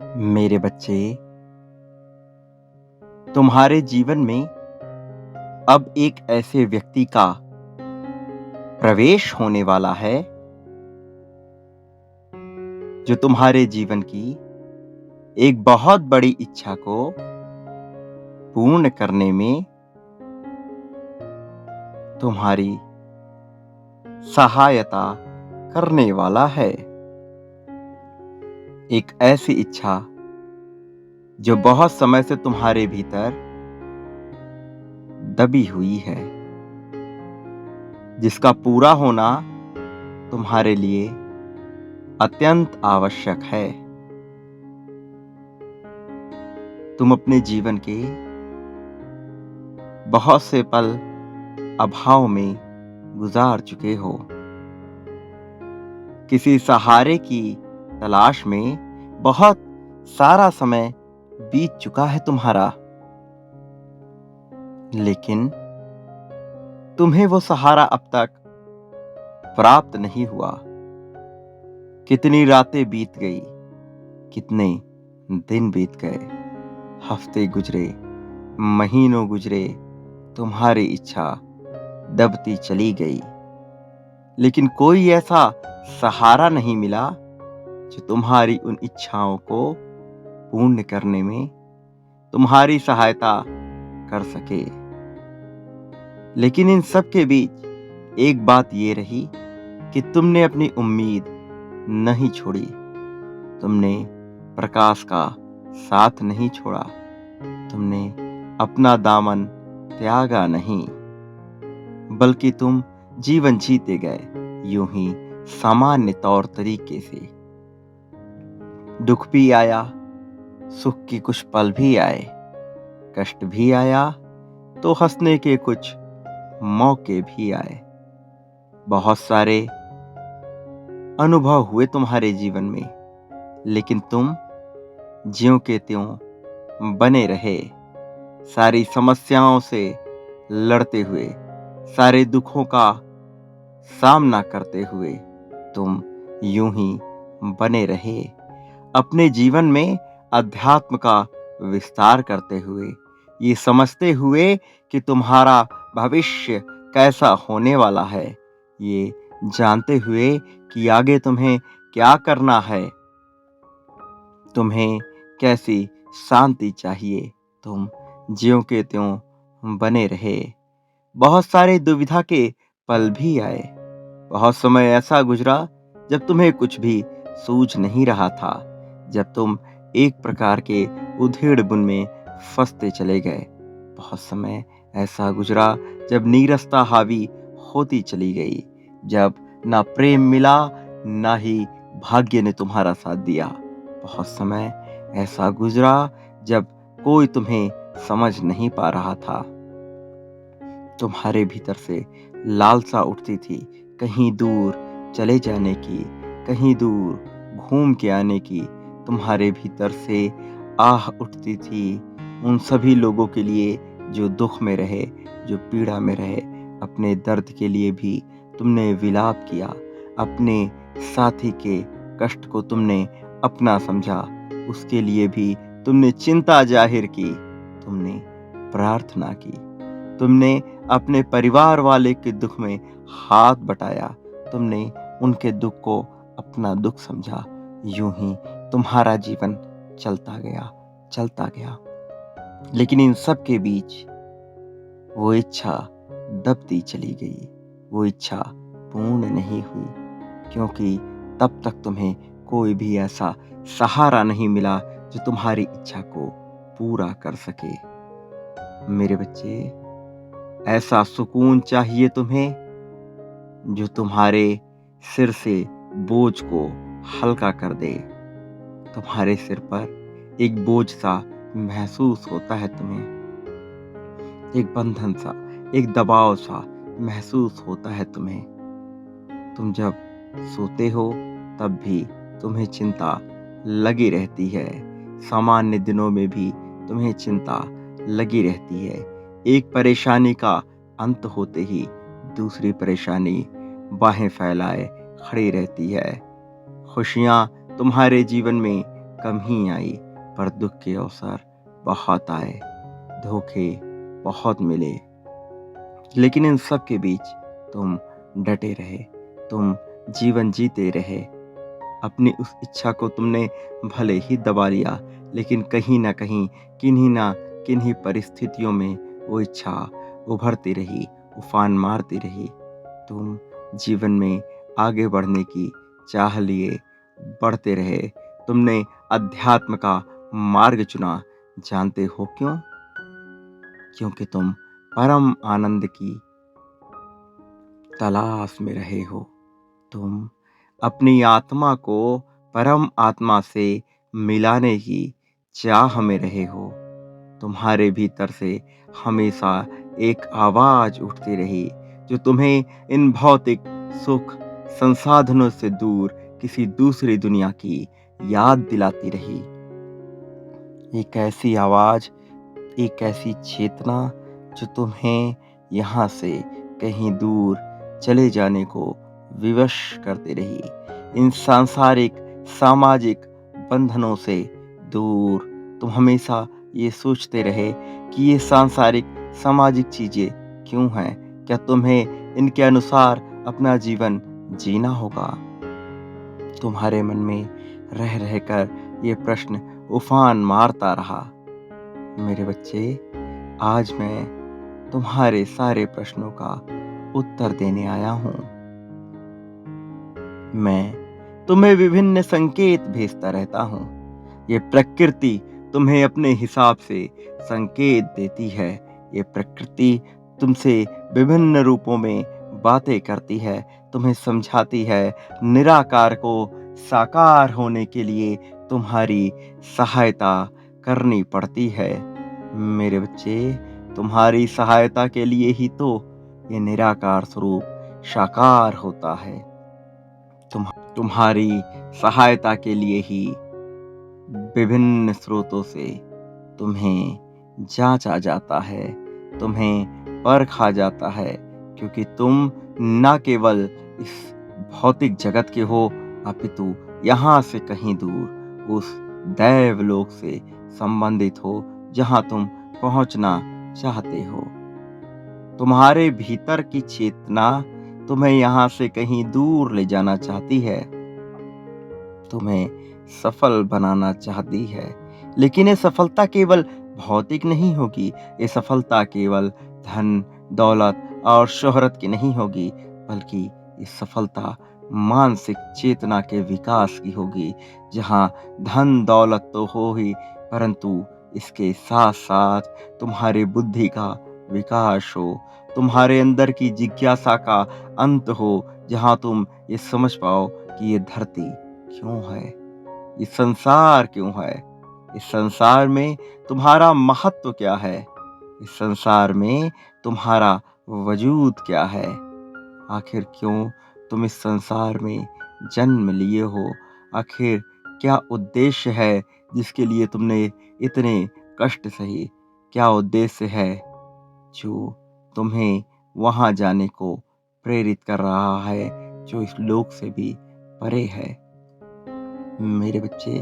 मेरे बच्चे, तुम्हारे जीवन में अब एक ऐसे व्यक्ति का प्रवेश होने वाला है जो तुम्हारे जीवन की एक बहुत बड़ी इच्छा को पूर्ण करने में तुम्हारी सहायता करने वाला है। एक ऐसी इच्छा जो बहुत समय से तुम्हारे भीतर दबी हुई है, जिसका पूरा होना तुम्हारे लिए अत्यंत आवश्यक है। तुम अपने जीवन के बहुत से पल अभाव में गुजार चुके हो। किसी सहारे की तलाश में बहुत सारा समय बीत चुका है तुम्हारा, लेकिन तुम्हें वो सहारा अब तक प्राप्त नहीं हुआ। कितनी रातें बीत गई, कितने दिन बीत गए, हफ्ते गुजरे, महीनों गुजरे, तुम्हारी इच्छा दबती चली गई, लेकिन कोई ऐसा सहारा नहीं मिला जो तुम्हारी उन इच्छाओं को पूर्ण करने में तुम्हारी सहायता कर सके। लेकिन इन सब के बीच एक बात ये रही कि तुमने अपनी उम्मीद नहीं छोड़ी, तुमने प्रकाश का साथ नहीं छोड़ा, तुमने अपना दामन त्यागा नहीं, बल्कि तुम जीवन जीते गए यूं ही सामान्य तौर तरीके से। दुख भी आया, सुख के कुछ पल भी आए, कष्ट भी आया तो हंसने के कुछ मौके भी आए। बहुत सारे अनुभव हुए तुम्हारे जीवन में, लेकिन तुम ज्यों के त्यों बने रहे। सारी समस्याओं से लड़ते हुए, सारे दुखों का सामना करते हुए तुम यूं ही बने रहे। अपने जीवन में अध्यात्म का विस्तार करते हुए, ये समझते हुए कि तुम्हारा भविष्य कैसा होने वाला है, ये जानते हुए कि आगे तुम्हें क्या करना है, तुम्हें कैसी शांति चाहिए, तुम ज्यों के त्यों बने रहे। बहुत सारे दुविधा के पल भी आए, बहुत समय ऐसा गुजरा जब तुम्हें कुछ भी सूझ नहीं रहा था, जब तुम एक प्रकार के उधेड़-बुन में फंसते चले गए। बहुत समय ऐसा गुजरा जब नीरसता हावी होती चली गई, जब ना प्रेम मिला, ना ही भाग्य ने तुम्हारा साथ दिया। बहुत समय ऐसा गुजरा जब कोई तुम्हें समझ नहीं पा रहा था। तुम्हारे भीतर से लालसा उठती थी कहीं दूर चले जाने की, कहीं दूर घूम के आने की। तुम्हारे भीतर से आह उठती थी उन सभी लोगों के लिए जो दुख में रहे, जो पीड़ा में रहे। अपने दर्द के लिए भी तुमने विलाप किया, अपने साथी के कष्ट को तुमने अपना समझा, उसके लिए भी तुमने चिंता जाहिर की, तुमने प्रार्थना की, तुमने अपने परिवार वाले के दुख में हाथ बटाया, तुमने उनके दुख को अपना दुख समझा। यूं ही तुम्हारा जीवन चलता गया, चलता गया। लेकिन इन सब के बीच वो इच्छा दबती चली गई, वो इच्छा पूर्ण नहीं हुई, क्योंकि तब तक तुम्हें कोई भी ऐसा सहारा नहीं मिला जो तुम्हारी इच्छा को पूरा कर सके। मेरे बच्चे, ऐसा सुकून चाहिए तुम्हें जो तुम्हारे सिर से बोझ को हल्का कर दे। तुम्हारे सिर पर एक बोझ सा महसूस होता है तुम्हें, एक बंधन सा, एक दबाव सा महसूस होता है तुम्हें। तुम जब सोते हो तब भी तुम्हें चिंता लगी रहती है, सामान्य दिनों में भी तुम्हें चिंता लगी रहती है। एक परेशानी का अंत होते ही दूसरी परेशानी बाहें फैलाए खड़ी रहती है। खुशियां तुम्हारे जीवन में कम ही आई, पर दुख के अवसर बहुत आए, धोखे बहुत मिले। लेकिन इन सब के बीच तुम डटे रहे, तुम जीवन जीते रहे। अपनी उस इच्छा को तुमने भले ही दबा लिया, लेकिन कहीं ना कहीं, किन्हीं ना किन्हीं परिस्थितियों में वो इच्छा उभरती रही, उफान मारती रही। तुम जीवन में आगे बढ़ने की चाह लिए बढ़ते रहे। तुमने अध्यात्म का मार्ग चुना। जानते हो क्यों? क्योंकि तुम परम आनंद की तलाश में रहे हो। तुम अपनी आत्मा को परम आत्मा से मिलाने की चाह में रहे हो। तुम्हारे भीतर से हमेशा एक आवाज उठती रही, जो तुम्हें इन भौतिक सुख संसाधनों से दूर किसी दूसरी दुनिया की याद दिलाती रही। एक ऐसी आवाज, एक ऐसी चेतना जो तुम्हें यहाँ से कहीं दूर चले जाने को विवश करती रही। इन सांसारिक सामाजिक बंधनों से दूर तुम हमेशा ये सोचते रहे कि ये सांसारिक सामाजिक चीजें क्यों हैं? क्या तुम्हें इनके अनुसार अपना जीवन जीना होगा? तुम्हारे मन में रह रहकर ये प्रश्न उफान मारता रहा। मेरे बच्चे, आज मैं तुम्हारे सारे प्रश्नों का उत्तर देने आया हूँ। मैं तुम्हें विभिन्न संकेत भेजता रहता हूँ। ये प्रकृति तुम्हें अपने हिसाब से संकेत देती है। ये प्रकृति तुमसे विभिन्न रूपों में बातें करती है, तुम्हें समझाती है। निराकार को साकार होने के लिए तुम्हारी सहायता करनी पड़ती है। मेरे बच्चे, तुम्हारी सहायता के लिए ही तो ये निराकार स्वरूप साकार होता है। तुम्हारी सहायता के लिए ही विभिन्न स्रोतों से तुम्हें जांचा जाता है, तुम्हें परखा जाता है, क्योंकि तुम न केवल इस भौतिक जगत के हो, अपितु यहाँ से कहीं दूर उस दैवलोक से संबंधित हो जहाँ तुम पहुँचना चाहते हो। तुम्हारे भीतर की चेतना तुम्हें यहाँ से कहीं दूर ले जाना चाहती है, तुम्हें सफल बनाना चाहती है। लेकिन ये सफलता केवल भौतिक नहीं होगी, ये सफलता केवल धन दौलत और शोहरत की नहीं होगी, बल्कि ये सफलता मानसिक चेतना के विकास की होगी, जहाँ धन दौलत तो हो ही, परंतु इसके साथ साथ तुम्हारी बुद्धि का विकास हो, तुम्हारे अंदर की जिज्ञासा का अंत हो, जहाँ तुम ये समझ पाओ कि ये धरती क्यों है, ये संसार क्यों है, इस संसार में तुम्हारा महत्व क्या है, इस संसार में तुम्हारा वजूद क्या है, आखिर क्यों तुम इस संसार में जन्म लिए हो, आखिर क्या उद्देश्य है जिसके लिए तुमने इतने कष्ट सही, क्या उद्देश्य है जो तुम्हें वहां जाने को प्रेरित कर रहा है, जो इस लोक से भी परे है। मेरे बच्चे,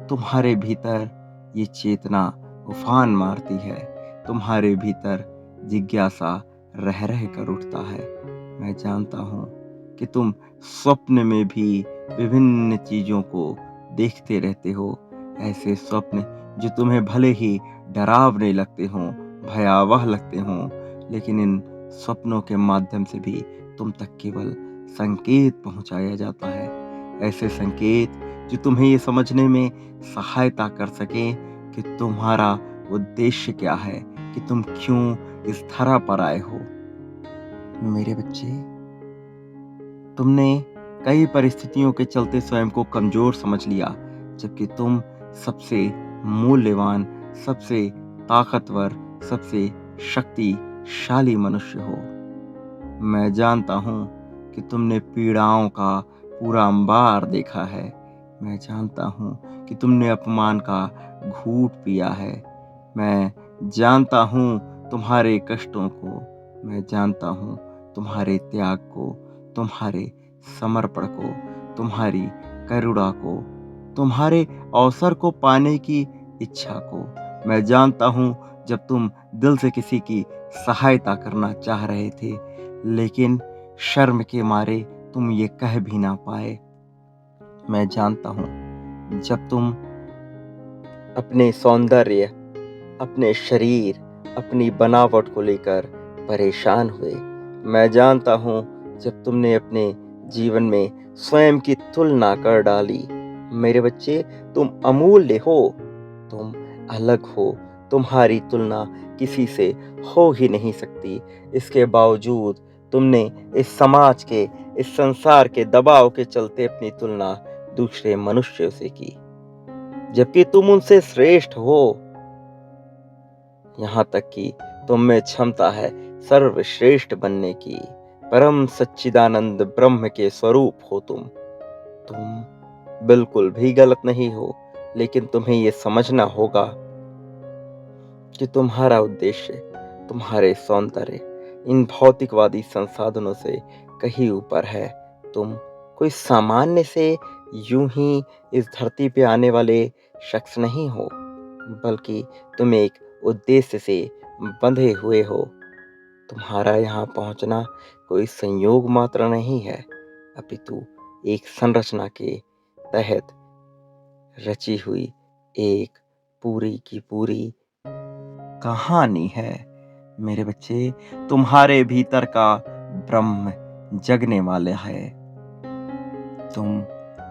तुम्हारे भीतर ये चेतना उफान मारती है, तुम्हारे भीतर जिज्ञासा रह रह कर उठता है। मैं जानता हूँ कि तुम स्वप्न में भी विभिन्न चीजों को देखते रहते हो, ऐसे स्वप्न जो तुम्हें भले ही डरावने लगते हों, भयावह लगते हों, लेकिन इन स्वप्नों के माध्यम से भी तुम तक केवल संकेत पहुंचाया जाता है, ऐसे संकेत जो तुम्हें ये समझने में सहायता कर सके कि तुम्हारा उद्देश्य क्या है, कि तुम क्यों इस धरा पर आए हो। मेरे बच्चे, तुमने कई परिस्थितियों के चलते स्वयं को कमजोर समझ लिया, जबकि तुम सबसे मूल्यवान, सबसे ताकतवर, सबसे शक्तिशाली मनुष्य हो। मैं जानता हूँ कि तुमने पीड़ाओं का पूरा अंबार देखा है। मैं जानता हूँ कि तुमने अपमान का घूंट पिया है। मैं जानता हूँ तुम्हारे कष्टों को। मैं जानता हूँ तुम्हारे त्याग को, तुम्हारे समर्पण को, तुम्हारी करुणा को। तुम्हारे अवसर को पाने की इच्छा को। मैं जानता हूँ जब तुम दिल से किसी की सहायता करना चाह रहे थे, लेकिन शर्म के मारे तुम ये कह भी ना पाए। मैं जानता हूँ जब तुम अपने सौंदर्य, अपने शरीर, अपनी बनावट को लेकर परेशान हुए। मैं जानता हूँ जब तुमने अपने जीवन में स्वयं की तुलना कर डाली। मेरे बच्चे, तुम अमूल्य हो, तुम अलग हो, तुम्हारी तुलना किसी से हो ही नहीं सकती। इसके बावजूद तुमने इस समाज के, इस संसार के दबाव के चलते अपनी तुलना दूसरे मनुष्यों से की, जबकि तुम उनसे श्रेष्ठ हो। यहाँ तक कि तुम में क्षमता है सर्वश्रेष्ठ बनने की। परम सच्चिदानंद ब्रह्म के स्वरूप हो तुम। तुम बिल्कुल भी गलत नहीं हो, लेकिन तुम्हें ये समझना होगा कि तुम्हारा उद्देश्य, तुम्हारे सौंदर्य इन भौतिकवादी संसाधनों से कहीं ऊपर है। तुम कोई सामान्य से यूं ही इस धरती पे आने वाले शख्स नहीं हो, बल्कि तुम एक उद्देश्य से बंधे हुए हो। तुम्हारा यहाँ पहुँचना कोई संयोग मात्र नहीं है, अपितु एक संरचना के तहत रची हुई एक पूरी की पूरी कहानी है। मेरे बच्चे, तुम्हारे भीतर का ब्रह्म जगने वाला है। तुम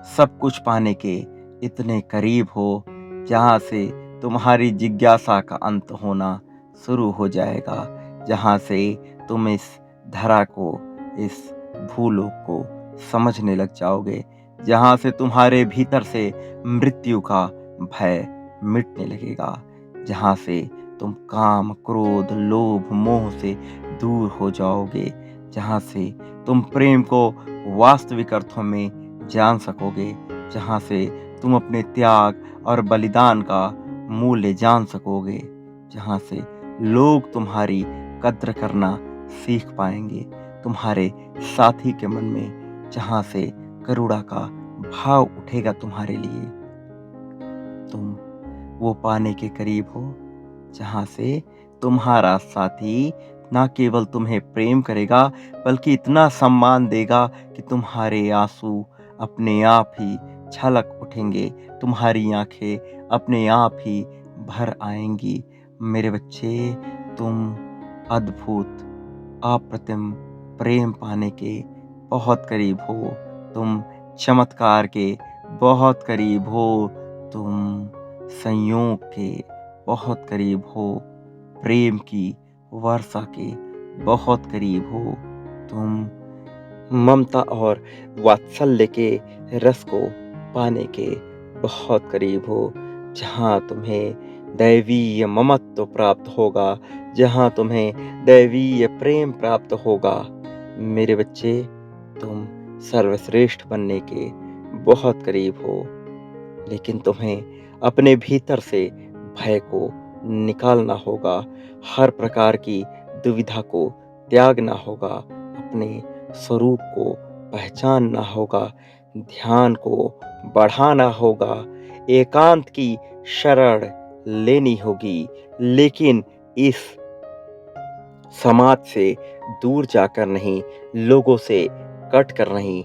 सब कुछ पाने के इतने करीब हो जहाँ से तुम्हारी जिज्ञासा का अंत होना शुरू हो जाएगा, जहाँ से तुम इस धरा को, इस भूलोक को समझने लग जाओगे, जहाँ से तुम्हारे भीतर से मृत्यु का भय मिटने लगेगा, जहाँ से तुम काम, क्रोध, लोभ, मोह से दूर हो जाओगे, जहाँ से तुम प्रेम को वास्तविक अर्थों में जान सकोगे, जहाँ से तुम अपने त्याग और बलिदान का मूल्य जान सकोगे, जहाँ से लोग तुम्हारी कद्र करना सीख पाएंगे, तुम्हारे साथी के मन में जहाँ से करुणा का भाव उठेगा तुम्हारे लिए। तुम वो पाने के करीब हो जहाँ से तुम्हारा साथी ना केवल तुम्हें प्रेम करेगा, बल्कि इतना सम्मान देगा कि तुम्हारे आंसू अपने आप ही छलक उठेंगे, तुम्हारी आंखें अपने आप ही भर आएंगी। मेरे बच्चे, तुम अद्भुत, अप्रतिम प्रेम पाने के बहुत करीब हो। तुम चमत्कार के बहुत करीब हो। तुम संयोग के बहुत करीब हो। प्रेम की वर्षा के बहुत करीब हो। तुम ममता और वात्सल्य के रस को पाने के बहुत करीब हो, जहाँ तुम्हें दैवीय ममत्व प्राप्त होगा, जहाँ तुम्हें दैवीय प्रेम प्राप्त होगा। मेरे बच्चे, तुम सर्वश्रेष्ठ बनने के बहुत करीब हो, लेकिन तुम्हें अपने भीतर से भय को निकालना होगा, हर प्रकार की दुविधा को त्यागना होगा, अपने स्वरूप को पहचानना होगा, ध्यान को बढ़ाना होगा, एकांत की शरण लेनी होगी, लेकिन इस समाज से दूर जाकर नहीं, लोगों से कट कर नहीं,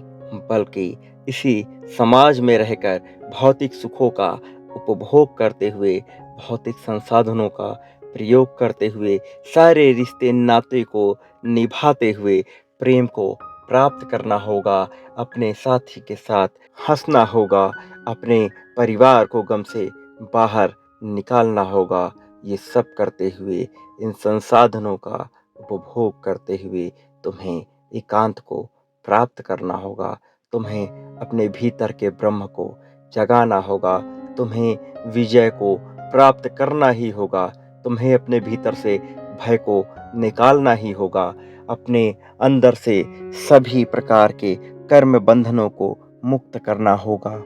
बल्कि इसी समाज में रहकर भौतिक सुखों का उपभोग करते हुए, भौतिक संसाधनों का प्रयोग करते हुए, सारे रिश्ते नाते को निभाते हुए प्रेम को प्राप्त करना होगा। अपने साथी के साथ हंसना होगा, अपने परिवार को गम से बाहर निकालना होगा। ये सब करते हुए, इन संसाधनों का उपभोग करते हुए तुम्हें एकांत को प्राप्त करना होगा। तुम्हें अपने भीतर के ब्रह्म को जगाना होगा। तुम्हें विजय को प्राप्त करना ही होगा। तुम्हें अपने भीतर से भय को निकालना ही होगा। अपने अंदर से सभी प्रकार के कर्म बंधनों को मुक्त करना होगा।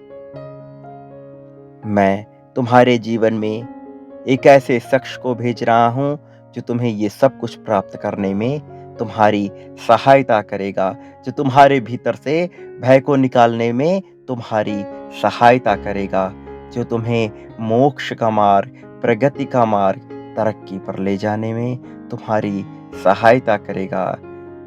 मैं तुम्हारे जीवन में एक ऐसे शख्स को भेज रहा हूँ जो तुम्हें ये सब कुछ प्राप्त करने में तुम्हारी सहायता करेगा, जो तुम्हारे भीतर से भय को निकालने में तुम्हारी सहायता करेगा, जो तुम्हें मोक्ष का मार्ग, प्रगति का मार्ग, तरक्की पर ले जाने में तुम्हारी सहायता करेगा,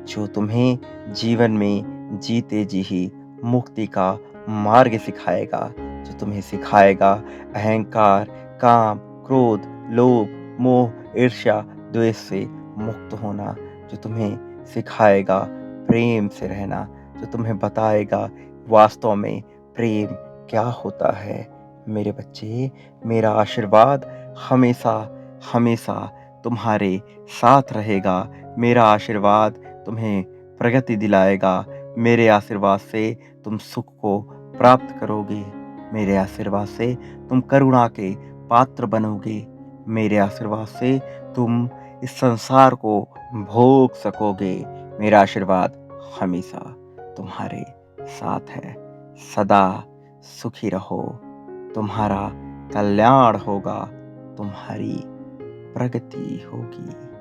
जो तुम्हें जीवन में जीते जी ही मुक्ति का मार्ग सिखाएगा, जो तुम्हें सिखाएगा अहंकार, काम, क्रोध, लोभ, मोह, ईर्ष्या, द्वेष से मुक्त होना, जो तुम्हें सिखाएगा प्रेम से रहना, जो तुम्हें बताएगा वास्तव में प्रेम क्या होता है। मेरे बच्चे, मेरा आशीर्वाद हमेशा हमेशा तुम्हारे साथ रहेगा। मेरा आशीर्वाद तुम्हें प्रगति दिलाएगा। मेरे आशीर्वाद से तुम सुख को प्राप्त करोगे। मेरे आशीर्वाद से तुम करुणा के पात्र बनोगे। मेरे आशीर्वाद से तुम इस संसार को भोग सकोगे। मेरा आशीर्वाद हमेशा तुम्हारे साथ है। सदा सुखी रहो। तुम्हारा कल्याण होगा, तुम्हारी प्रगति होगी।